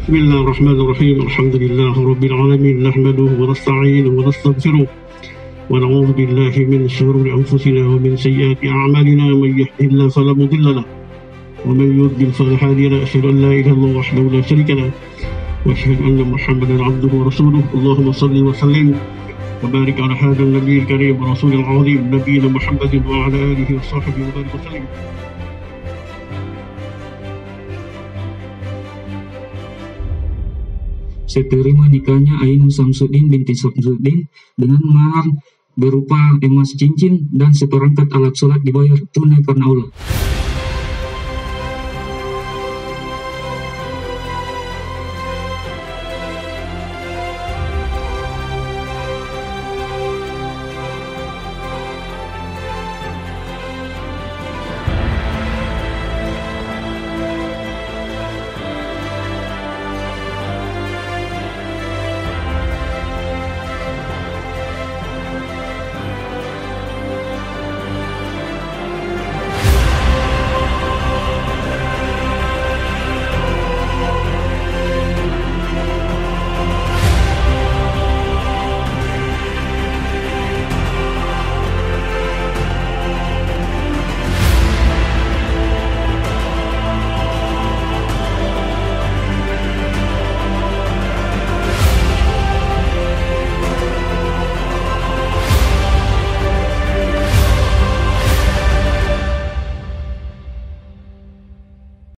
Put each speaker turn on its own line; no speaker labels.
بسم الله الرحمن الرحيم الحمد لله رب العالمين نحمده ونستعينه ونستغفره ونعوذ بالله من شرور أنفسنا ومن سيئات أعمالنا من يهده الله فلا مضل له ومن يضلل فلا هادي له أشهد أن لا إله إلا الله وحده لا شريك له وأشهد أن محمدا عبده ورسوله اللهم صل وسلم وبارك على هذا النبي الكريم ورسول العظيم نبينا محمد وعلى آله وصحبه وبارك وسلم.
Seterima nikahnya Ainun Samsudin binti Samsudin dengan mahar berupa emas cincin dan seperangkat alat sholat dibayar tunai karena Allah.